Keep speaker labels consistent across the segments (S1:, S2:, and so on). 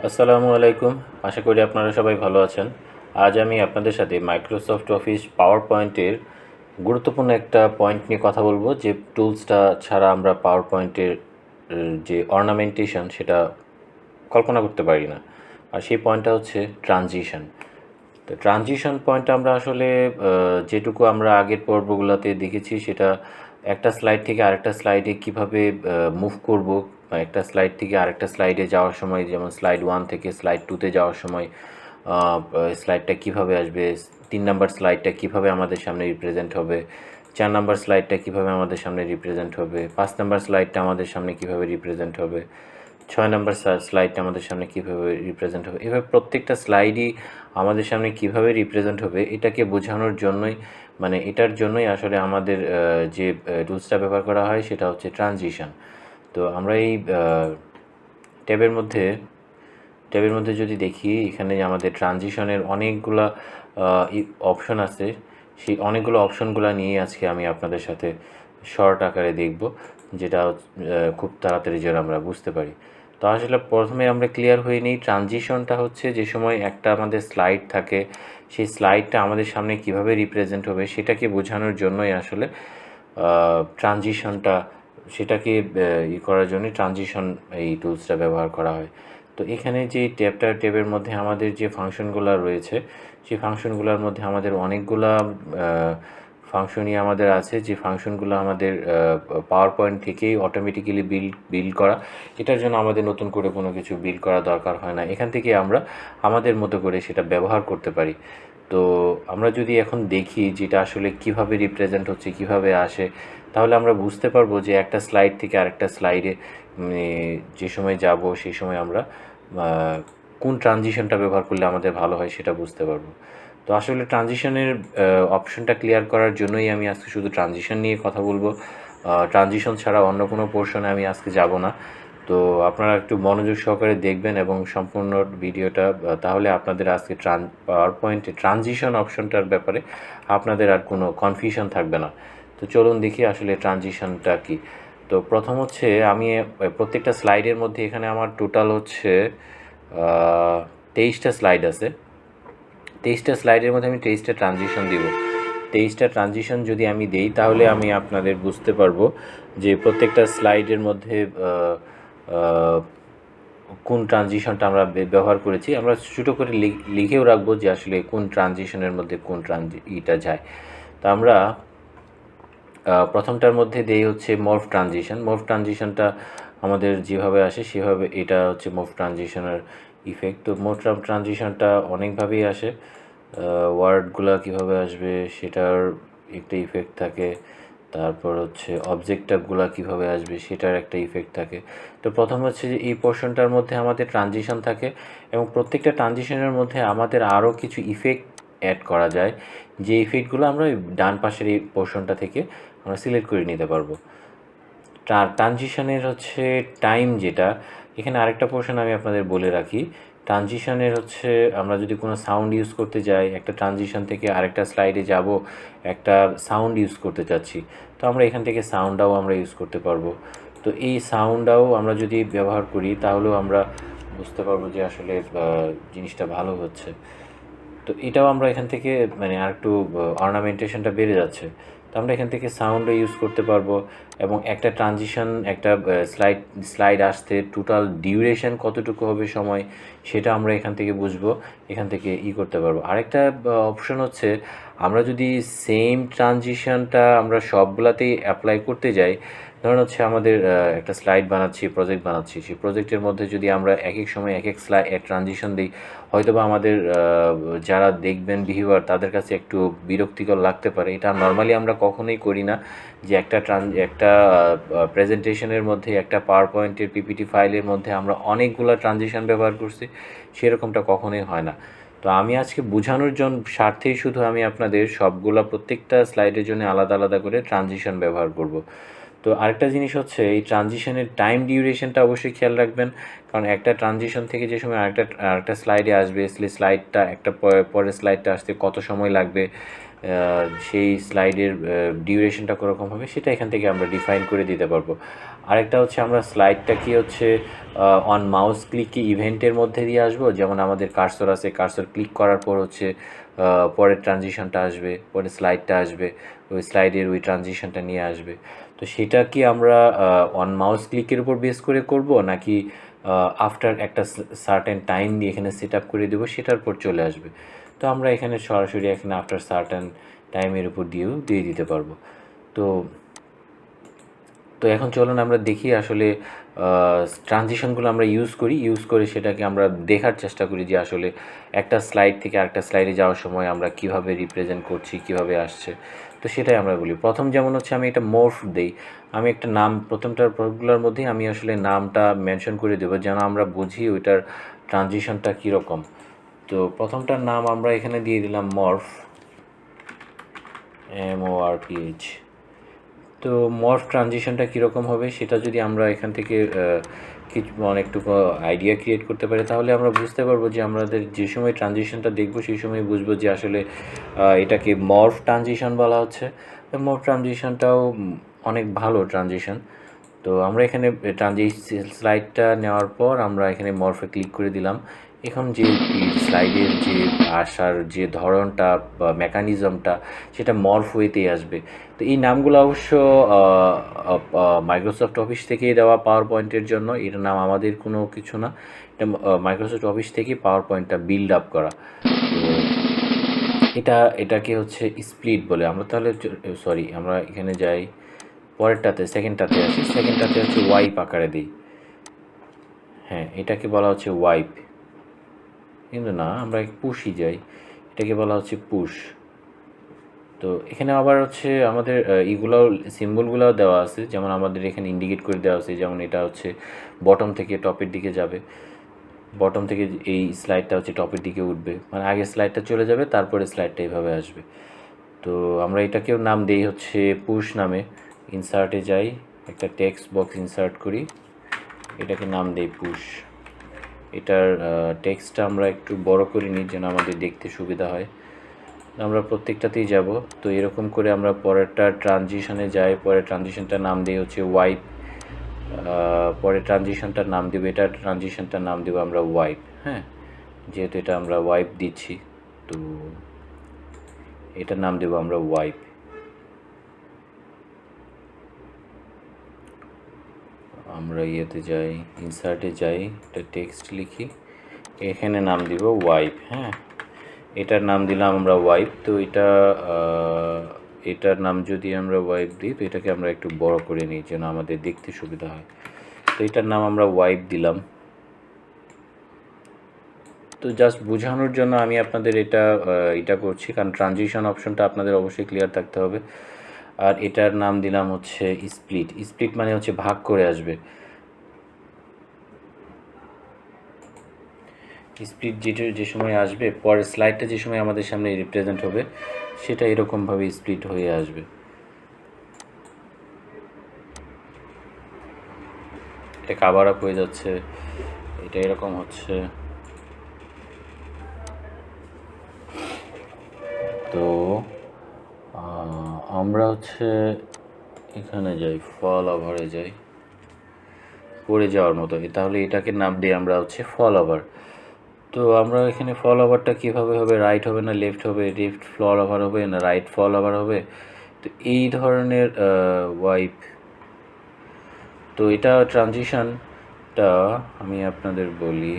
S1: আসসালামু আলাইকুম। আশা করি আপনারা সবাই ভালো আছেন। আজ আমি আপনাদের সাথে মাইক্রোসফট অফিস পাওয়ার পয়েন্টের গুরুত্বপূর্ণ একটা পয়েন্ট নিয়ে কথা বলবো, যে টুলসটা ছাড়া আমরা পাওয়ার পয়েন্টের যে অর্নামেন্টেশন সেটা কল্পনা করতে পারি না। আর সেই পয়েন্টটা হচ্ছে ট্রানজিশন। তো ট্রানজিশন পয়েন্টটা আমরা আসলে যেটুকু আমরা আগের পর্বগুলোতে দেখেছি, সেটা একটা স্লাইড থেকে আরেকটা স্লাইডে কীভাবে মুভ করব, বা একটা স্লাইড থেকে আরেকটা স্লাইডে যাওয়ার সময়, যেমন স্লাইড 1 থেকে স্লাইড 2-তে যাওয়ার সময় স্লাইডটা কীভাবে আসবে, 3 নাম্বার স্লাইডটা কীভাবে আমাদের সামনে রিপ্রেজেন্ট হবে, 4 নাম্বার স্লাইডটা কীভাবে আমাদের সামনে রিপ্রেজেন্ট হবে, 5 নাম্বার স্লাইডটা আমাদের সামনে কীভাবে রিপ্রেজেন্ট হবে, 6 নাম্বার স্লাইডটা আমাদের সামনে কীভাবে রিপ্রেজেন্ট হবে। এভাবে প্রত্যেকটা স্লাইডই আমাদের সামনে কীভাবে রিপ্রেজেন্ট হবে এটাকে বোঝানোর জন্যই, মানে এটার জন্যই আসলে আমাদের যে টুলসটা ব্যবহার করা হয় সেটা হচ্ছে ট্রানজিশন। তো আমরা এই ট্যাবের মধ্যে যদি দেখি, এখানে আমাদের ট্রানজিশনের অনেকগুলা অপশন আছে। সেই অনেকগুলো অপশনগুলো নিয়ে আজকে আমি আপনাদের সাথে শর্ট আকারে দেখব, যেটা খুব তাড়াতাড়ি যেন আমরা বুঝতে পারি। তো আসলে প্রথমে আমরা ক্লিয়ার হয়ে নিই, ট্রানজিশনটা হচ্ছে যে সময় একটা আমাদের স্লাইড থাকে, সেই স্লাইডটা আমাদের সামনে কিভাবে রিপ্রেজেন্ট হবে সেটাকে বোঝানোর জন্যই আসলে ট্রানজিশনটা, সেটাকে করার জন্যই ট্রানজিশন এই টুলসটা ব্যবহার করা হয়। তো এখানে যে ট্যাবের মধ্যে আমাদের যে ফাংশনগুলো রয়েছে, সেই ফাংশনগুলোর মধ্যে আমাদের অনেকগুলা ফাংশনই আমাদের আছে, যে ফাংশনগুলো আমাদের পাওয়ার পয়েন্ট থেকেই অটোমেটিক্যালি বিল্ড করা। এটার জন্য আমাদের নতুন করে কোনো কিছু বিল্ড করা দরকার হয় না, এখান থেকে আমরা আমাদের মতো করে সেটা ব্যবহার করতে পারি। তো আমরা যদি এখন দেখি যেটা আসলে কিভাবে রিপ্রেজেন্ট হচ্ছে, কিভাবে আসে, তাহলে আমরা বুঝতে পারবো যে একটা স্লাইড থেকে আরেকটা স্লাইডে যে সময় যাব সেই সময় আমরা কোন ট্রানজিশনটা ব্যবহার করলে আমাদের ভালো হয় সেটা বুঝতে পারবো। তো আসলে ট্রানজিশনের অপশনটা ক্লিয়ার করার জন্যই আমি আজকে শুধু ট্রানজিশন নিয়ে কথা বলবো। ট্রানজিশন ছাড়া অন্য কোনো পোর্শনে আমি আজকে যাব না। তো আপনারা একটু মনোযোগ সহকারে দেখবেন এবং সম্পূর্ণ ভিডিওটা, তাহলে আপনাদের আজকে পাওয়ার পয়েন্টে ট্রানজিশন অপশনটার ব্যাপারে আপনাদের আর কোনো কনফিউশন থাকবে না। তো চলুন দেখি আসলে ট্রানজিশনটা কি। তো প্রথম হচ্ছে, আমি প্রত্যেকটা স্লাইডের মধ্যে, এখানে আমার টোটাল হচ্ছে 23টা স্লাইড আছে। 23টা স্লাইডের মধ্যে আমি 23টা ট্রানজিশন দিব। 23টা ট্রানজিশন যদি আমি দেই, তাহলে আমি আপনাদের বুঝতে পারবো যে প্রত্যেকটা স্লাইডের মধ্যে কোন ট্রানজিশনটা আমরা ব্যবহার করেছি। আমরা ছোটো করে লিখেও রাখবো যে আসলে কোন ট্রানজিশনের মধ্যে কোন ইটা যায়। তা আমরা প্রথমটার মধ্যে দেই হচ্ছে মর্ফ ট্রানজিশন। মর্ফ ট্রানজিশনটা আমাদের যেভাবে আসে সেভাবে, এটা হচ্ছে মর্ফ ট্রানজিশনের ইফেক্ট। তো মর্ফ ট্রানজিশনটা অনেকভাবেই আসে। ওয়ার্ডগুলো কীভাবে আসবে সেটার একটা ইফেক্ট থাকে। তারপর হচ্ছে অবজেক্টগুলো কীভাবে আসবে সেটার একটা ইফেক্ট থাকে। তো প্রথম হচ্ছে যে এই পোর্শনটার মধ্যে আমাদের ট্রানজিশন থাকে, এবং প্রত্যেকটা ট্রানজিশনের মধ্যে আমাদের আরও কিছু ইফেক্ট অ্যাড করা যায়, যে ইফেক্টগুলো আমরা ডান পাশের এই পোর্শনটা থেকে আমরা সিলেক্ট করে নিতে পারবো। ট্রানজিশনের হচ্ছে টাইম, যেটা এখানে আরেকটা পোর্শন আমি আপনাদের বলে রাখি। ট্রানজিশনের হচ্ছে, আমরা যদি কোনো সাউন্ড ইউজ করতে যাই, একটা ট্রানজিশন থেকে আরেকটা স্লাইডে যাব, একটা সাউন্ড ইউজ করতে চাচ্ছি, তো আমরা এখান থেকে সাউন্ডটাও আমরা ইউজ করতে পারবো। তো এই সাউন্ডটাও আমরা যদি ব্যবহার করি, তাহলেও আমরা বুঝতে পারবো যে আসলে জিনিসটা ভালো হচ্ছে। তো এটাও আমরা এখান থেকে, মানে আর একটু অর্নামেন্টেশনটা বেড়ে যাচ্ছে। তো আমরা এখান থেকে সাউন্ডও ইউজ করতে পারবো, এবং একটা ট্রানজিশন, একটা স্লাইড আসতে টোটাল ডিউরেশন কতটুকু হবে সময়, সেটা আমরা এখান থেকে বুঝবো, এখান থেকে করতে পারবো। আরেকটা অপশন হচ্ছে, আমরা যদি সেম ট্রানজিশনটা আমরা সবগুলাতেই অ্যাপ্লাই করতে যাই, ধরুন হচ্ছে আমাদের একটা স্লাইড বানাচ্ছি, প্রজেক্ট বানাচ্ছি, সেই প্রজেক্টের মধ্যে যদি আমরা এক এক সময় এক এক ট্রানজিশন দিই, হয়তোবা আমাদের যারা দেখবেন ভিউয়ার, তাদের কাছে একটু বিরক্তিকর লাগতে পারে। এটা নর্মালি আমরা কখনোই করি না, যে একটা প্রেজেন্টেশনের মধ্যে, একটা পাওয়ার পয়েন্টের পিপিটি ফাইলের মধ্যে আমরা অনেকগুলো ট্রানজিশন ব্যবহার করছি, সেরকমটা কখনোই হয় না। তো আমি আজকে বোঝানোর স্বার্থেই শুধু আমি আপনাদের প্রত্যেকটা স্লাইডের জন্য আলাদা আলাদা করে ট্রানজিশন ব্যবহার করব। তো আরেকটা জিনিস হচ্ছে, এই ট্রানজিশনের টাইম ডিউরেশনটা অবশ্যই খেয়াল রাখবেন, কারণ একটা ট্রানজিশন থেকে যে সময় আরেকটা স্লাইডে আসবে, স্লাইডটা একটা পরের স্লাইডটা আসতে কত সময় লাগবে, সেই স্লাইডের ডিউরেশনটা কীরকম হবে সেটা এখান থেকে আমরা ডিফাইন করে দিতে পারবো। আরেকটা হচ্ছে আমরা স্লাইডটা কি হচ্ছে অন মাউস ক্লিককে ইভেন্টের মধ্যে দিয়ে আসবো, যেমন আমাদের কার্সর আছে, কার্সর ক্লিক করার পর হচ্ছে পরের ট্রানজিশনটা আসবে, পরে স্লাইডটা আসবে, ওই স্লাইডের ওই ট্রানজিশনটা নিয়ে আসবে। তো সেটা কি আমরা অন মাউস ক্লিকের উপর বেস করে করব, নাকি আফটার একটা সার্টেন টাইম দিয়ে এখানে সেট আপ করে দেবো সেটার উপর চলে আসবে? তো আমরা এখানে সরাসরি এখানে আফটার সার্টেন টাইমের উপর দিয়ে দিতে পারবো। তো তো এখন চলুন আমরা দেখি আসলে ট্রানজিশনগুলো আমরা ইউজ করে সেটাকে আমরা দেখার চেষ্টা করি যে আসলে একটা স্লাইড থেকে আরেকটা স্লাইডে যাওয়ার সময় আমরা কিভাবে রিপ্রেজেন্ট করছি, কিভাবে আসছে। তো সেটাই আমরা বলি। প্রথম যেমন হচ্ছে আমি একটা মর্ফ দেই, আমি একটা নাম প্রথমগুলোর মধ্যেই আমি আসলে নামটা মেনশন করে দেবো যেন আমরা বুঝি ওইটার ট্রানজিশনটা কীরকম। তো প্রথমটার নাম আমরা এখানে দিয়ে দিলাম মর্ফ, MORPH। তো মর্ফ ট্রানজিশনটা কীরকম হবে সেটা যদি আমরা এখান থেকে কিছু অনেকটুকু আইডিয়া ক্রিয়েট করতে পারি তাহলে আমরা বুঝতে পারবো যে আমাদের যে সময় ট্রানজিশনটা দেখবো সেই সময় বুঝবো যে আসলে এটাকে মর্ফ ট্রানজিশন বলা হচ্ছে। মর্ফ ট্রানজিশনটাও অনেক ভালো ট্রানজিশন। তো আমরা এখানে স্লাইডটা নেওয়ার পর আমরা এখানে মর্ফে ক্লিক করে দিলাম। এখন যে স্লাইডের যে আসার যে ধরনটা বা মেকানিজমটা সেটা মর্ফ ওয়েতেই আসবে। তো এই নামগুলো অবশ্য মাইক্রোসফট অফিস থেকেই দেওয়া পাওয়ার পয়েন্টের জন্য, এটার নাম আমাদের কোনো কিছু না, এটা মাইক্রোসফট অফিস থেকেই পাওয়ার পয়েন্টটা বিল্ড আপ করা। তো এটাকে হচ্ছে স্প্লিট বলে। আমরা তাহলে সরি আমরা এখানে যাই পরেরটাতে, সেকেন্ডটাতে আসি। সেকেন্ডটাতে হচ্ছে ওয়াইপ আকারে দিই। হ্যাঁ, এটাকে বলা হচ্ছে ওয়াইপ, কিন্তু না আমরা পুশই যাই, এটাকে বলা হচ্ছে পুশ। তো এখানে আবার হচ্ছে আমাদের ইগুলাও সিম্বলগুলোও দেওয়া আছে, যেমন আমাদের এখানে ইন্ডিকেট করে দেওয়া আছে, যেমন এটা হচ্ছে বটম থেকে টপের দিকে যাবে, বটম থেকে এই স্লাইডটা হচ্ছে টপের দিকে উঠবে, মানে আগে স্লাইডটা চলে যাবে তারপরে স্লাইডটা এইভাবে আসবে। তো আমরা এটাকেও নাম দেই হচ্ছে পুশ নামে। ইনসার্টে যাই, একটা টেক্সট বক্স ইনসার্ট করি, এটাকে নাম দেই পুশ। এটার টেক্সটটা আমরা একটু বড় করে নিই যেন আমাদের দেখতে সুবিধা হয়। আমরা প্রত্যেকটাতেই যাব। তো এরকম করে আমরা পরেরটা ট্রানজিশনে যাই, পরের ট্রানজিশনটার নাম দিই হচ্ছে ওয়াইপ। পরে ট্রানজিশনটার নাম দেবো, এটা ট্রানজিশনটার নাম দেবো আমরা ওয়াইপ। হ্যাঁ, যেহেতু এটা আমরা ওয়াইপ দিচ্ছি তো এটার নাম দেবো আমরা ওয়াইপ। আমরা ইয়েতে যাই, ইনসার্টে যাই, এটা টেক্সট লিখি, এখানে নাম দিব ওয়াইপ। হ্যাঁ, এটার নাম দিলাম আমরা ওয়াইপ। তো এটার নাম যদি আমরা ওয়াইপ দিই তো এটাকে আমরা একটু বড় করে নিই যেন আমাদের দেখতে সুবিধা হয়। তো এটার নাম আমরা ওয়াইপ দিলাম। তো জাস্ট বোঝানোর জন্য আমি আপনাদের এটা করছি, কারণ ট্রানজিশন অপশনটা আপনাদের অবশ্যই ক্লিয়ার থাকতে হবে। আর এটার নাম দিলাম হচ্ছে স্প্লিট। স্প্লিট মানে হচ্ছে ভাগ করে আসবে। স্প্লিট যে সময় আসবে, পরের স্লাইডটা যে সময় আমাদের সামনে রিপ্রেজেন্ট হবে সেটা এরকমভাবে স্প্লিট হয়ে আসবে। এটা কাভার আপ হয়ে যাচ্ছে, এটা এরকম হচ্ছে। তো আমরা হচ্ছে এখানে যাই, ফল ওভারে যাই, পড়ে যাওয়ার মতো, তাহলে এটাকে নাম দিই আমরা হচ্ছে ফল ওভার। তো আমরা এখানে ফল ওভারটা কীভাবে হবে, রাইট হবে না লেফট হবে, লেফট ফল ওভার হবে না রাইট ফল ওভার হবে, তো এই ধরনের ওয়াইপ। তো এটা ট্রানজিশনটা আমি আপনাদের বলি,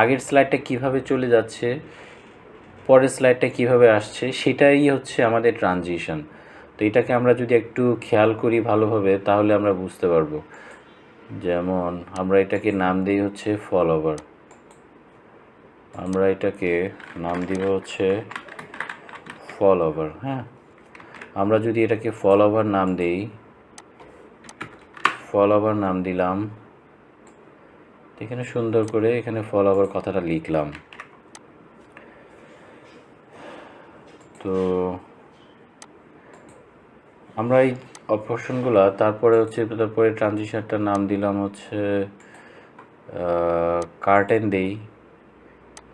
S1: আগের স্লাইডটা কিভাবে চলে যাচ্ছে, পরের স্লাইডটা কিভাবে আসছে, সেটাই হচ্ছে আমাদের ট্রানজিশন। তো এটাকে আমরা যদি একটু খেয়াল করি ভালোভাবে তাহলে আমরা বুঝতে পারবো। যেমন আমরা এটাকে নাম দিই হচ্ছে ফল ওভার, আমরা এটাকে নাম দিব হচ্ছে ফল ওভার। হ্যাঁ, আমরা যদি এটাকে ফল ওভার নাম দিই, ফল ওভার নাম দিলাম, এখানে সুন্দর করে এখানে ফল ওভার কথাটা লিখলাম। তো আমরা এই অপশনগুলো তারপরে ট্রানজিশনটার নাম দিলাম হচ্ছে কার্টেন দেই,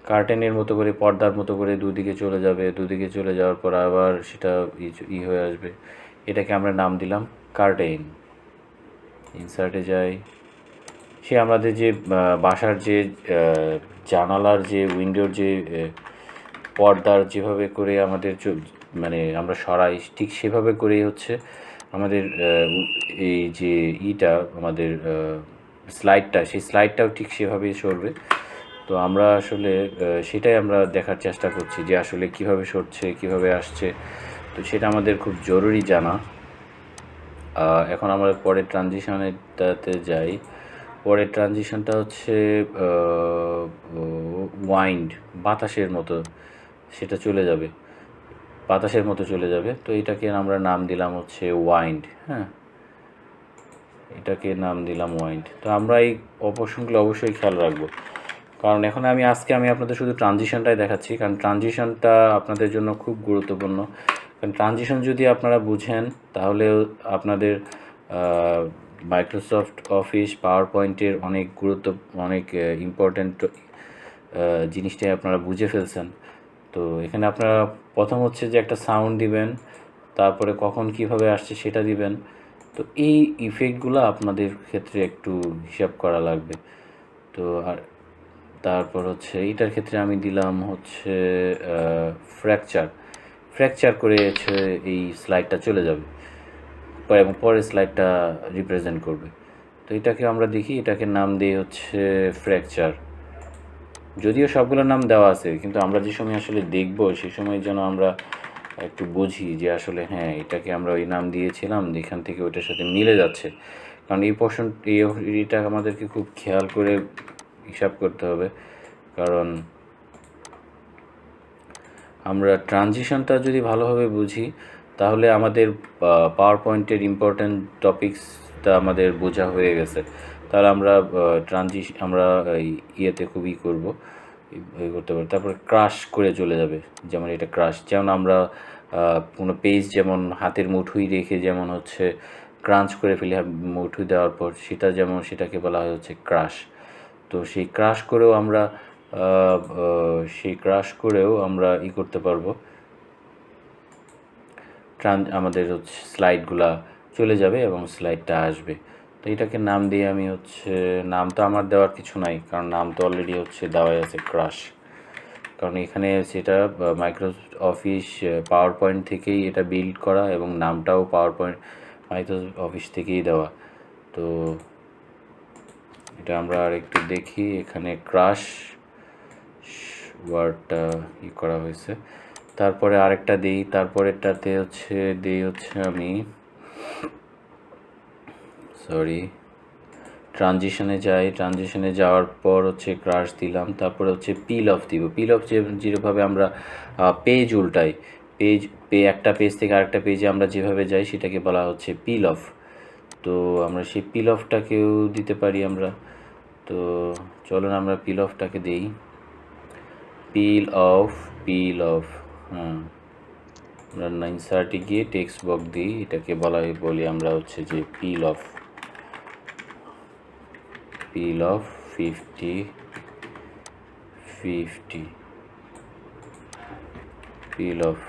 S1: কার্টেনের মতো করে, পর্দার মতো করে দুদিকে চলে যাবে, দুদিকে চলে যাওয়ার পর আবার সেটা হয়ে আসবে। এটাকে আমরা নাম দিলাম কার্টেন। ইনসার্টে যাই, সে আমাদের যে বাসার যে জানালার যে উইন্ডোর যে পর্দার যেভাবে করে আমাদের মানে আমরা সরাই, ঠিক সেভাবে করেই হচ্ছে আমাদের এই যে আমাদের স্লাইডটা, সেই স্লাইডটাও ঠিক সেভাবেই সরবে। তো আমরা আসলে সেটাই আমরা দেখার চেষ্টা করছি যে আসলে কিভাবে সরছে, কিভাবে আসছে। তো সেটা আমাদের খুব জরুরি জানা। এখন আমরা পরের ট্রানজিশনেরটাতে যাই। পরের ট্রানজিশনটা হচ্ছে ওয়াইন্ড, বাতাসের মতো সেটা চলে যাবে, বাতাসের মতো চলে যাবে। তো এটাকে আমরা নাম দিলাম হচ্ছে ওয়াইন্ড। হ্যাঁ, এটাকে নাম দিলাম ওয়াইন্ড। তো আমরা এই অপশনগুলো অবশ্যই খেয়াল রাখবো, কারণ এখন আজকে আমি আপনাদের শুধু ট্রানজিশনটাই দেখাচ্ছি, কারণ ট্রানজিশনটা আপনাদের জন্য খুব গুরুত্বপূর্ণ। কারণ ট্রানজিশন যদি আপনারা বুঝেন তাহলে আপনাদের মাইক্রোসফট অফিস পাওয়ার পয়েন্টের অনেক ইম্পর্ট্যান্ট জিনিসটাই আপনারা বুঝে ফেলছেন। তো এখানে আপনারা প্রথম হচ্ছে যে একটা সাউন্ড দিবেন, তারপরে কখন কিভাবে আসছে সেটা দিবেন। তো এই ইফেক্টগুলো আপনাদের ক্ষেত্রে একটু হিসাব করা লাগবে। তো আর তারপর হচ্ছে এইটার ক্ষেত্রে আমি দিলাম হচ্ছে ফ্র্যাকচার করে হচ্ছে এই স্লাইডটা চলে যাবে এবং পরের স্লাইডটা রিপ্রেজেন্ট করবে। তো এটাকে আমরা দেখি, এটাকে নাম দিয়ে হচ্ছে ফ্র্যাকচার। যদিও সবগুলোর নাম দেওয়া আছে, কিন্তু আমরা যে সময় আসলে দেখব সেই সময় যেন আমরা একটু বুঝি যে আসলে হ্যাঁ, এটাকে আমরা ওই নাম দিয়েছিলাম, এখান থেকে ওইটার সাথে মিলে যাচ্ছে। কারণ এইটা আমাদেরকে খুব খেয়াল করে হিসাব করতে হবে, কারণ আমরা ট্রানজিশনটা যদি ভালোভাবে বুঝি তাহলে আমাদের পাওয়ার পয়েন্টের ইম্পর্ট্যান্ট টপিকসটা আমাদের বোঝা হয়ে গেছে। তাহলে আমরা আমরা ইয়েতে খুবই করবো করতে পারি। তারপরে ক্রাশ করে চলে যাবে, যেমন এটা ক্রাশ, যেমন আমরা কোনো পেজ যেমন হাতের মুঠোই রেখে যেমন হচ্ছে ক্রাঞ্চ করে ফেলি মুঠোই দেওয়ার পর, সেটাকে বলা হয় হচ্ছে ক্রাশ। তো সেই ক্রাশ করেও আমরা করতে পারবো, আমাদের হচ্ছে স্লাইডগুলা চলে যাবে এবং স্লাইডটা আসবে। তো এটাকে নাম দিয়ে আমি হচ্ছে, নাম তো আমার দেওয়ার কিছু নাই, কারণ নাম তো অলরেডি হচ্ছে দেওয়াই আছে ক্রাশ। কারণ এখানে সেটা মাইক্রোসফট অফিস পাওয়ার পয়েন্ট থেকেই এটা বিল্ড করা এবং নামটাও মাইক্রোসফট অফিস থেকেই দেওয়া। তো এটা আমরা আর একটু দেখি, এখানে ক্রাশ ওয়ার্ডটা করা হয়েছে। তারপরে আরেকটা দিই, তারপরেরটাতে হচ্ছে আমি ট্রানজিশনে যাই। ট্রানজিশনে যাওয়ার পর হচ্ছে ক্রাশ দিলাম, তারপরে হচ্ছে পিল অফ দিব। পিল অফ যেভাবে আমরা পেজ উল্টাই, একটা পেজ থেকে আরেকটা পেজে আমরা যেভাবে যাই সেটাকে বলা হচ্ছে পিল অফ। তো আমরা সেই পিল অফটাকেও দিতে পারি আমরা। তো চলুন আমরা পিল অফটাকে দিই। পিল অফ হ্যাঁ, আমরা ইনসার্টে গিয়ে টেক্সট বক্স দিই, এটাকে বলি আমরা হচ্ছে যে পিল অফ 50 পিল অফ।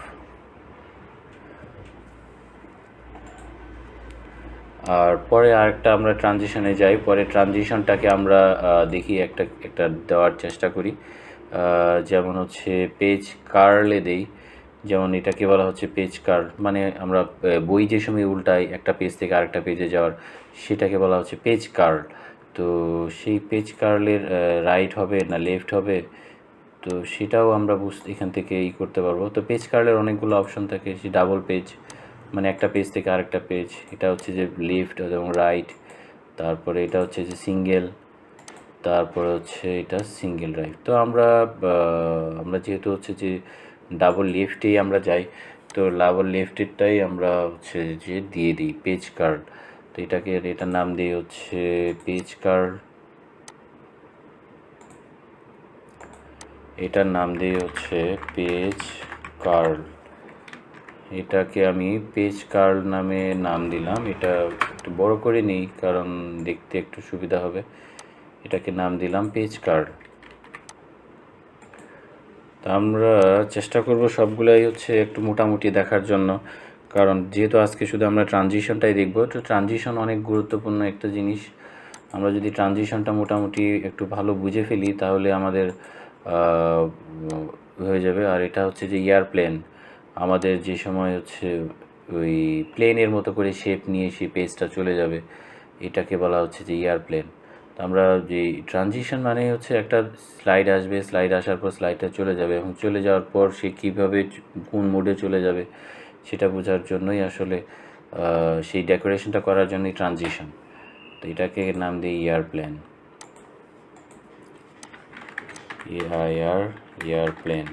S1: আর পরে আরেকটা আমরা ট্রানজিশনে যাই, পরে ট্রানজিশনটাকে আমরা দেখি একটা দেওয়ার চেষ্টা করি। যেমন হচ্ছে পেজ কার্লে দেই, যেমন এটাকে বলা হচ্ছে পেজ কার্ল, মানে আমরা বই যে সময় উল্টাই একটা পেজ থেকে আরেকটা পেজে যাওয়ার, সেটাকে বলা হচ্ছে পেজ কার্ল। তো সেই পেজ কার্লের রাইট হবে না লেফট হবে, তো সেটাও আমরা এখান থেকে করতে পারবো। তো পেজ কার্লের অনেকগুলো অপশন থাকে, সে ডাবল পেজ মানে একটা পেজ থেকে আরেকটা পেজ, এটা হচ্ছে যে লেফট এবং রাইট। তারপরে এটা হচ্ছে যে সিঙ্গেল, তারপরে হচ্ছে এটা সিঙ্গেল রাইট। তো আমরা যেহেতু হচ্ছে যে ডাবল লেফটেই আমরা যাই, তো ডাবল লেফটেরটাই আমরা হচ্ছে যে দিয়ে দিই পেজ কার্ল। তো এটার নাম দিয়ে হচ্ছে পেজ কার্ল, এটার নাম দিয়ে হচ্ছে পেজ কার্ল। এটাকে আমি পেজ কার্ল নামে নাম দিলাম। এটা একটু বড় করে নিই কারণ দেখতে একটু সুবিধা হবে। এটাকে নাম দিলাম পেজ কার্ল। তো আমরা চেষ্টা করব সবগুলাই হচ্ছে একটু মোটামুটি দেখার জন্য, কারণ যেহেতু আজকে শুধু আমরা ট্রানজিশনটাই দেখব, তো ট্রানজিশন অনেক গুরুত্বপূর্ণ একটা জিনিস। আমরা যদি ট্রানজিশনটা মোটামুটি একটু ভালো বুঝে ফেলি তাহলে আমাদের হয়ে যাবে। আর এটা হচ্ছে যে এয়ারপ্লেন, আমাদের যে সময় হচ্ছে ওই প্লেনের মতো করে শেপ নিয়ে সেই পেজটা চলে যাবে, এটাকে বলা হচ্ছে যে এয়ারপ্লেন। তো আমরা যে ট্রানজিশন মানে হচ্ছে একটা স্লাইড আসবে, স্লাইড আসার পর স্লাইডটা চলে যাবে এবং চলে যাওয়ার পর সে কীভাবে কোন মোডে চলে যাবে সেটা বোঝার জন্যই আসলে সেই ডেকোরেশনটা করার জন্যই ট্রানজিশন। তো এটাকে নাম দিই এয়ারপ্লেন, এয়ারপ্লেন।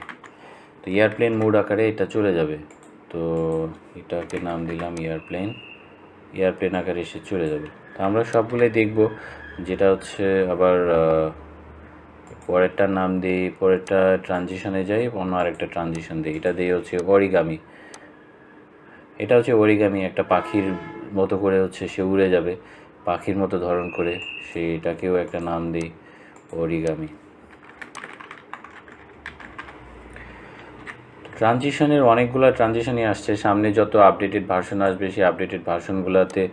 S1: তো এয়ারপ্লেন মোড আকারে এটা চলে যাবে, তো এটাকে নাম দিলাম এয়ারপ্লেন, এয়ারপ্লেন আকারে এসে চলে যাবে। তো আমরা সবগুলোই দেখব, যেটা হচ্ছে আবার পরেরটার নাম দিই, পরেরটা ট্রানজিশনে যাই, অন্য আরেকটা ট্রানজিশন দিই, এটা দিয়ে হচ্ছে অরিগামি। এটা হচ্ছে অরিগামি, একটা পাখির মতো করে হচ্ছে সে উড়ে যাবে, পাখির মতো ধরন করে, সেটাকেও একটা নাম দিই অরিগামি। ট্রানজিশনের অনেকগুলো ট্রানজিশনই আসছে, সামনে যত আপডেটেড ভার্সন আসবে সেই আপডেটেড ভার্সনগুলোতে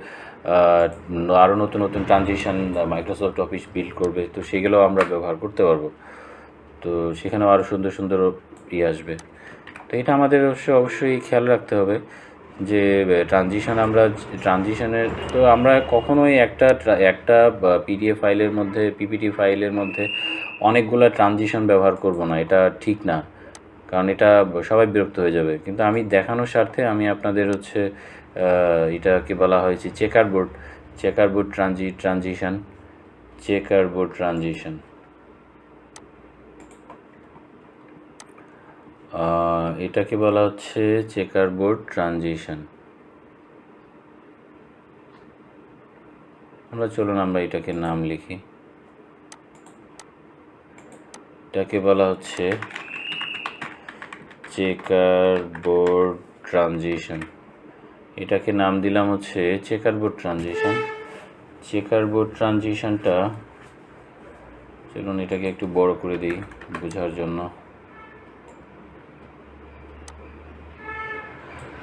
S1: আরও নতুন নতুন ট্রানজিশন মাইক্রোসফট অফিস বিল্ড করবে, তো সেগুলোও আমরা ব্যবহার করতে পারবো। তো সেখানেও আরও সুন্দর সুন্দর আসবে। তো এটা আমাদের অবশ্যই খেয়াল রাখতে হবে যে ট্রানজিশনের তো আমরা কখনোই একটা পিডিএফ ফাইলের মধ্যে, পিপিটি ফাইলের মধ্যে অনেকগুলো ট্রানজিশন ব্যবহার করব না, এটা ঠিক না, কারণ এটা সবাই বিরক্ত হয়ে যাবে। কিন্তু আমি দেখানোর স্বার্থে আমি আপনাদের হচ্ছে এটাকে বলা হয়েছে চেকারবোর্ড ট্রানজিশন। এটাকে বলা হচ্ছে চেকারবোর্ড ট্রানজিশন। চলুন আমরা এটাকে নাম লিখি, এটাকে বলা হচ্ছে চেকারবোর্ড ট্রানজিশন। এটাকে নাম দিলাম হচ্ছে চেকারবোর্ড ট্রানজিশনটা চলুন এটাকে একটু বড় করে দিই বোঝার জন্য,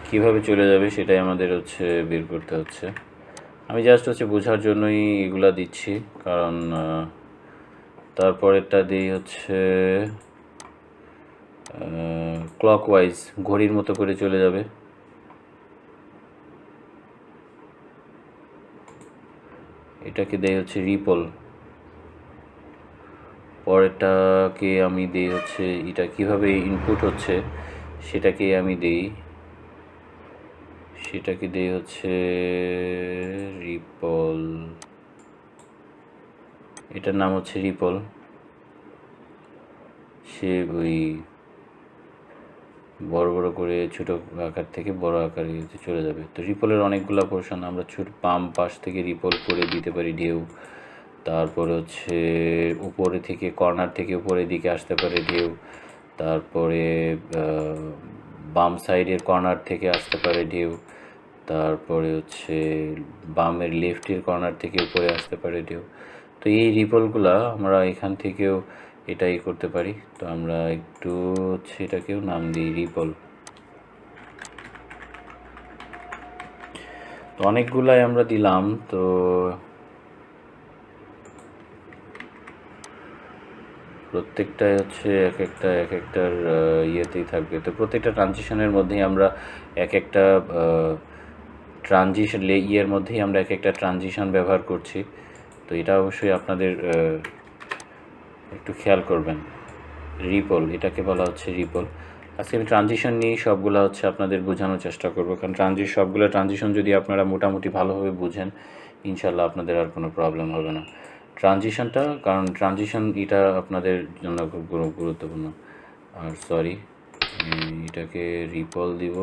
S1: কিভাবে চলে যাবে সেটাই আমাদের হচ্ছে বের করতে হচ্ছে। আমি জাস্ট হচ্ছে বোঝার জন্যই এগুলা দিচ্ছি, কারণ তারপরেরটা দিই হচ্ছে ক্লকওয়াইজ, ঘড়ির মতো করে চলে যাবে। এটাকে দেই হচ্ছে রিপল। পরেরটাকে আমি দিই হচ্ছে এটা কিভাবে ইনপুট হচ্ছে সেটাকে আমি দিই, সেটাকে দিই হচ্ছে রিপল। এটার নাম হচ্ছে রিপল। সে ওই বড় বড় করে ছোট আকার থেকে বড় আকারে চলে যাবে। তো রিপলের অনেকগুলো পোর্শন, আমরা ছোট বাম পাশ থেকে রিপল করে দিতে পারি ঢেউ, তারপরে হচ্ছে উপরে থেকে কর্নার থেকে উপরের দিকে আসতে পারে ঢেউ, তারপরে বাম সাইডের কর্নার থেকে আসতে পারে ঢেউ, তারপরে হচ্ছে বামের লেফটের কর্নার থেকে উপরে আসতে পারে ঢেউ। তো এই রিপলগুলা আমরা এখান থেকেও এটাই করতে পারি। তো আমরা একটু হচ্ছে এটাকেও নাম দিই রিপল। তো অনেকগুলাই আমরা দিলাম, তো প্রত্যেকটাই হচ্ছে এক একটার ইয়েতেই থাকবে। তো প্রত্যেকটা ট্রানজিশনের মধ্যেই আমরা এক একটা ট্রানজিশন ইয়ের মধ্যেই আমরা এক একটা ট্রানজিশন ব্যবহার করছি। তো এটা অবশ্যই আপনাদের একটু খেয়াল করবেন। রিপল, এটাকে বলা হচ্ছে রিপল। আজকে আমি ট্রানজিশন নিয়েই সবগুলো হচ্ছে আপনাদের বোঝানোর চেষ্টা করব, কারণ সবগুলো ট্রানজিশন যদি আপনারা মোটামুটি ভালোভাবে বুঝেন, ইনশাল্লাহ আপনাদের আর কোনো প্রবলেম হবে না। ট্রানজিশনটা, কারণ ট্রানজিশন এটা আপনাদের জন্য খুব গুরুত্বপূর্ণ। আর সরি, এটাকে রিপল দিব,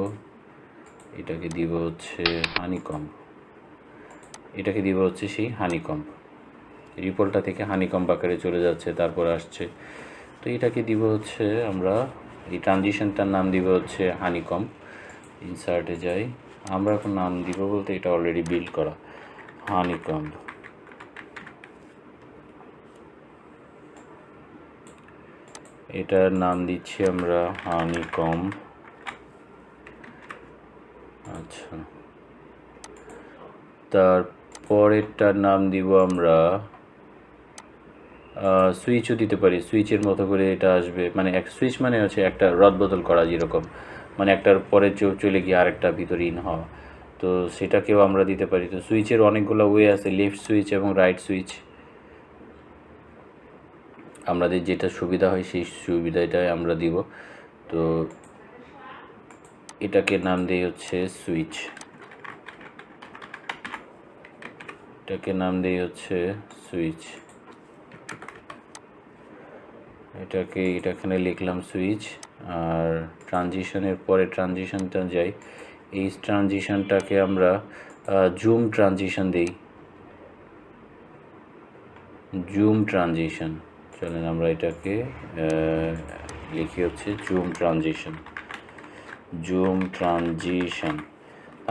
S1: এটাকে দিব হচ্ছে হানিকম্ব, এটাকে দিব হচ্ছে সেই হানিকম্ব। রিপলটা থেকে হানিকম্ব আকারে চলে যাচ্ছে, তারপর আসছে। তো এটাকে দিব হচ্ছে আমরা এই ট্রানজিশনটার নাম দিব হচ্ছে হানিকম্ব। ইনসার্টে যাই, আমরা এখন নাম দিব বলতে এটা অলরেডি বিল্ড করা, হানিকম্ব। এটার নাম দিচ্ছি আমরা হানিকম। আচ্ছা, তারপরেরটার নাম দিব আমরা সুইচও দিতে পারি। সুইচের মতো করে এটা আসবে, মানে এক সুইচ মানে হচ্ছে একটা রদ বদল করা, যেরকম মানে একটার পরে চলে গিয়ে আরেকটা ভিতরে ইন হওয়া, তো সেটাকেও আমরা দিতে পারি। তো সুইচের অনেকগুলো ওয়ে আছে, লেফট সুইচ এবং রাইট সুইচ। আমাদের যেটা সুবিধা হয় সেই সুবিধাটাই আমরা দিব। তো এটাকে নাম দেই হচ্ছে সুইচ, এটাকে নাম দেই হচ্ছে সুইচ, এখানে লিখলাম সুইচ। আর ট্রানজিশনের পরে ট্রানজিশনটা যাই, এই ট্রানজিশনটাকে আমরা জুম ট্রানজিশন দিই, জুম ট্রানজিশন। চলেন আমরা এটাকে লিখি হচ্ছে জুম ট্রানজিশন, জুম ট্রানজিশন।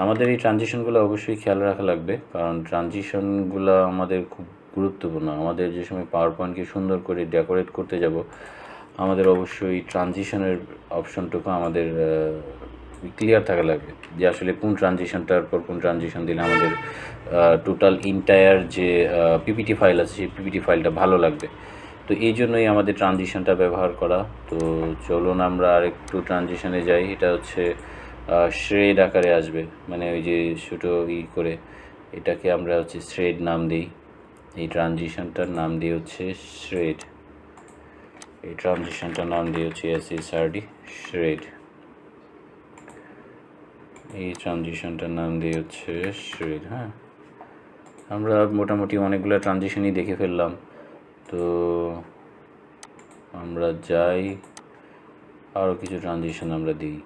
S1: আমাদের এই ট্রানজিশনগুলো অবশ্যই খেয়াল রাখা লাগবে, কারণ ট্রানজিশনগুলো আমাদের খুব গুরুত্বপূর্ণ। আমাদের যে সময় পাওয়ার পয়েন্টকে সুন্দর করে ডেকোরেট করতে যাব, আমাদের অবশ্যই ট্রানজিশনের অপশনটুকু আমাদের ক্লিয়ার থাকা লাগবে, যে আসলে কোন ট্রানজিশনটার পর কোন ট্রানজিশন দিলে আমাদের টোটাল ইন্টায়ার যে পিপিটি ফাইল আছে সেই পিপিটি ফাইলটা ভালো লাগবে। তো এই জন্যই আমাদের ট্রানজিশনটা ব্যবহার করা। তো চলুন আমরা আরেকটু ট্রানজিশনে যাই। এটা হচ্ছে শ্রেড আকারে আসবে, মানে ওই যে ছোটো করে, এটাকে আমরা হচ্ছে শ্রেড নাম দিই। এই ট্রানজিশনটার নাম দিয়ে হচ্ছে শ্রেড, এই ট্রানজিশনটার নাম দিয়ে হচ্ছে SHRD শ্রেড, এই ট্রানজিশনটার নাম দিয়ে হচ্ছে শ্রেড। হ্যাঁ, আমরা মোটামুটি অনেকগুলো ট্রানজিশনই দেখে ফেললাম। তো আমরা যাই, আরও কিছু ট্রানজিশন আমরা দিই।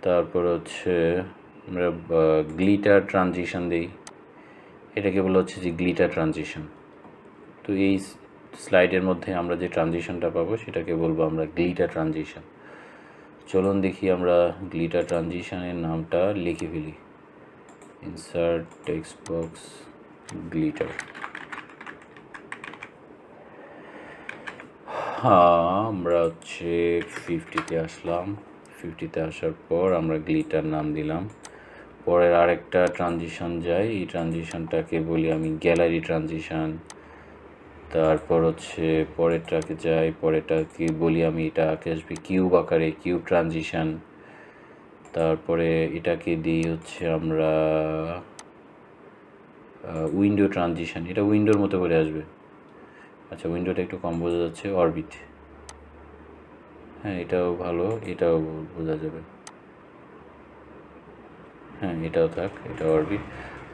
S1: তারপর হচ্ছে আমরা গ্লিটার ট্রানজিশন দিই, এটাকে বলা হচ্ছে যে গ্লিটার ট্রানজিশন। তো এই স্লাইডের মধ্যে আমরা যে ট্রানজিশনটা পাবো সেটাকে বলবো আমরা গ্লিটার ট্রানজিশন। চলুন দেখি আমরা গ্লিটার ট্রানজিশনের নামটা লিখে ফেলি, ইনসার্ট টেক্সট বক্স গ্লিটার। হ্যাঁ, আমরা হচ্ছে 50-তে আসলাম। 50-তে আসার পর আমরা গ্লিটার নাম দিলাম। পরের আরেকটা ট্রানজিশন যাই, এই ট্রানজিশনটাকে বলি আমি গ্যালারি ট্রানজিশন। তারপর হচ্ছে পরেরটাকে যাই, পরেরটাকে বলি আমি, এটাকে আসবে কিউব আকারে, কিউব ট্রানজিশন। তারপরে এটাকে দিই হচ্ছে আমরা উইন্ডো ট্রানজিশন, এটা উইন্ডোর মতো করে আসবে। আচ্ছা, উইন্ডোটা একটু কম বোঝা যাচ্ছে, অরবিট। হ্যাঁ, এটাও ভালো, এটাও বোঝা যাবে। হ্যাঁ, এটাও থাক, এটা অরবিট।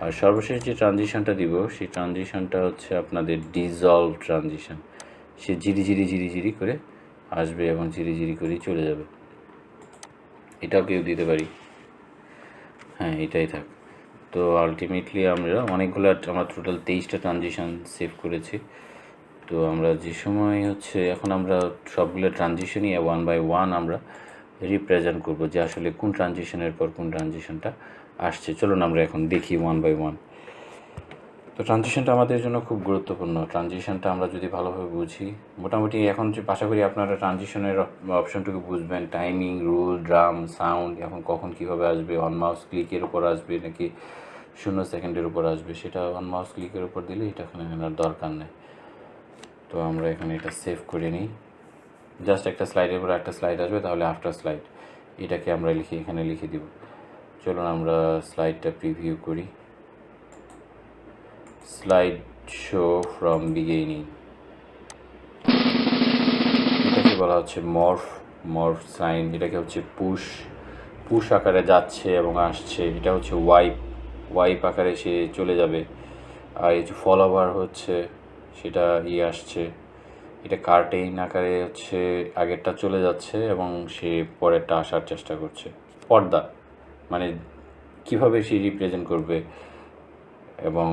S1: আর সর্বশেষ যে ট্রানজিশনটা দিব সেই ট্রানজিশনটা হচ্ছে আপনাদের ডিজলভ ট্রানজিশন। সে ঝিরি করে আসবে এবং ঝিরি করেই চলে যাবে। এটাও কেউ দিতে পারি। হ্যাঁ, এটাই থাক। তো আলটিমেটলি আমরা অনেকগুলো, আমরা টোটাল 23টা ট্রানজিশন সেভ করেছি। তো আমরা যে সময় হচ্ছে এখন আমরা সবগুলো ট্রানজিশনই 1 বাই 1 আমরা রিপ্রেজেন্ট করব, যে আসলে কোন ট্রানজিশনের পর কোন ট্রানজিশনটা আসছে। চলুন আমরা এখন দেখি 1 বাই 1। তো ট্রানজিশনটা আমাদের জন্য খুব গুরুত্বপূর্ণ। ট্রানজিশনটা আমরা যদি ভালোভাবে বুঝি, মোটামুটি এখন যে আশা করি আপনারা ট্রানজিশনের অপশনটুকু বুঝবেন, টাইমিং, রুল, ড্রাম, সাউন্ড, এখন কখন কীভাবে আসবে, অন মাউস ক্লিকের উপর আসবে নাকি 0 সেকেন্ডের উপর আসবে, সেটা অন মাউস ক্লিকের উপর দিলে এটা এখানে আনার দরকার নেই। তো আমরা এখানে এটা সেভ করে নিই। জাস্ট একটা স্লাইডের পর একটা স্লাইড আসবে, তাহলে আফটার স্লাইড এটাকে আমরা এখানে লিখে দিব। চলুন আমরা স্লাইডটা প্রিভিউ করি। স্লাইড শো ফ্রম বিগিনিং, এটাকে বলা হচ্ছে মর্ফ সাইন। এটাকে হচ্ছে পুশ আকারে যাচ্ছে এবং আসছে। এটা হচ্ছে ওয়াইপ আকারে সে চলে যাবে। আর এই যে ফলোভার হচ্ছে সেটা আসছে। এটা কার্টেইন আকারে হচ্ছে আগেরটা চলে যাচ্ছে এবং সে পরেরটা আসার চেষ্টা করছে। পর্দা মানে কিভাবে সে রিপ্রেজেন্ট করবে, এবং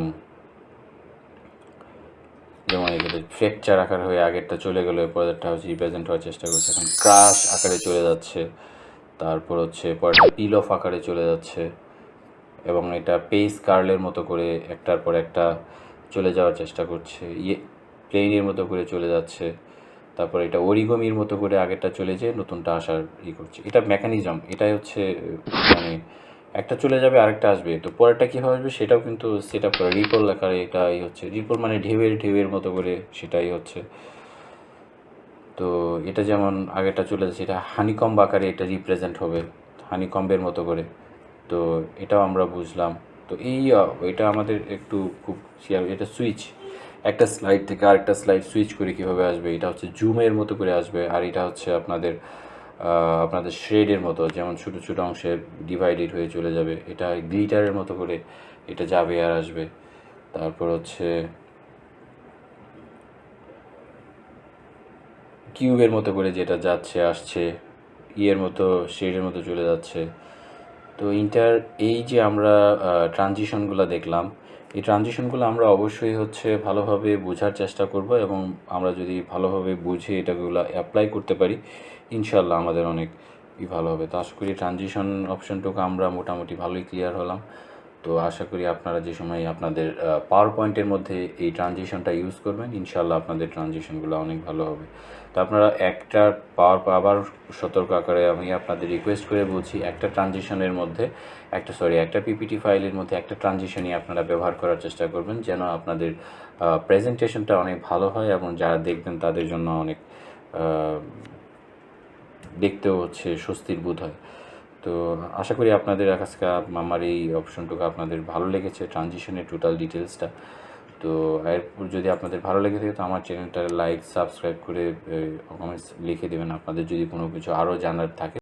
S1: যেমন এখানে ফ্র্যাকচার আকার হয়ে আগেরটা চলে গেলে পরেরটা হচ্ছে রিপ্রেজেন্ট হওয়ার চেষ্টা করছে। এখন ক্রাশ আকারে চলে যাচ্ছে, তারপর হচ্ছে পরেরটা পিল অফ আকারে চলে যাচ্ছে, এবং এটা পেস কার্লের মতো করে একটার পর একটা চলে যাওয়ার চেষ্টা করছে, প্লেনের মতো করে চলে যাচ্ছে। তারপর এটা অরিগমির মতো করে আগেরটা চলে যেয়ে নতুনটা আসার করছে। এটা মেকানিজম, এটাই হচ্ছে মানে একটা চলে যাবে আরেকটা আসবে, তো পরেরটা কীভাবে আসবে সেটাও কিন্তু সেট আপ করে রিপল আকারে। এটাই হচ্ছে রিপল, মানে ঢেউয়ের মতো করে, সেটাই হচ্ছে। তো এটা যেমন আগেরটা চলে যাচ্ছে, এটা হানিকম্ব আকারে এটা রিপ্রেজেন্ট হবে, হানিকম্বের মতো করে। তো এটাও আমরা বুঝলাম। তো এটা আমাদের একটু খুব এটা সুইচ, একটা স্লাইড থেকে আরেকটা স্লাইড সুইচ করে কীভাবে আসবে, এটা হচ্ছে জুমের মতো করে আসবে। আর এটা হচ্ছে আপনাদের শ্রেডের মতো, যেমন ছোটো ছোটো অংশে ডিভাইডেড হয়ে চলে যাবে। এটা গ্লিটারের মতো করে এটা যাবে আর আসবে। তারপর হচ্ছে কিউবের মতো করে যেটা যাচ্ছে আসছে, মতো শেডের মতো চলে যাচ্ছে। তো এই যে আমরা ট্রানজিশনগুলো দেখলাম, এই ট্রানজিশনগুলো আমরা অবশ্যই হচ্ছে ভালোভাবে বোঝার চেষ্টা করব, এবং আমরা যদি ভালোভাবে বুঝে এটাগুলো অ্যাপ্লাই করতে পারি, ইনশাল্লাহ আমাদের অনেক ভালো হবে। তো আশা করি ট্রানজিশন অপশনটুকু আমরা মোটামুটি ভালোই ক্লিয়ার হলাম। তো আশা করি আপনারা যে সময় আপনাদের পাওয়ার পয়েন্টের মধ্যে এই ট্রানজিশনটা ইউজ করবেন, ইনশাল্লাহ আপনাদের ট্রানজিশনগুলো অনেক ভালো হবে। তো আপনারা একটা আবার সতর্ক আকারে আমি আপনাদের রিকোয়েস্ট করে বলছি, একটা ট্রানজিশনের মধ্যে একটা পিপিটি ফাইলের মধ্যে একটা ট্রানজিশনই আপনারা ব্যবহার করার চেষ্টা করবেন, যেন আপনাদের প্রেজেন্টেশনটা অনেক ভালো হয় এবং যারা দেখবেন তাদের জন্য অনেক দেখতেও হচ্ছে স্বস্তির বোধ হয়। তো আশা করি আপনাদের আজকে আমার এই অপশনটুকু আপনাদের ভালো লেগেছে, ট্রানজিশনের টোটাল ডিটেলসটা। তো এরপর যদি আপনাদের ভালো লেগে থাকে তো আমার চ্যানেলটা লাইক সাবস্ক্রাইব করে কমেন্টস লিখে দেবেন আপনাদের যদি কোনো কিছু আরও জানার থাকে।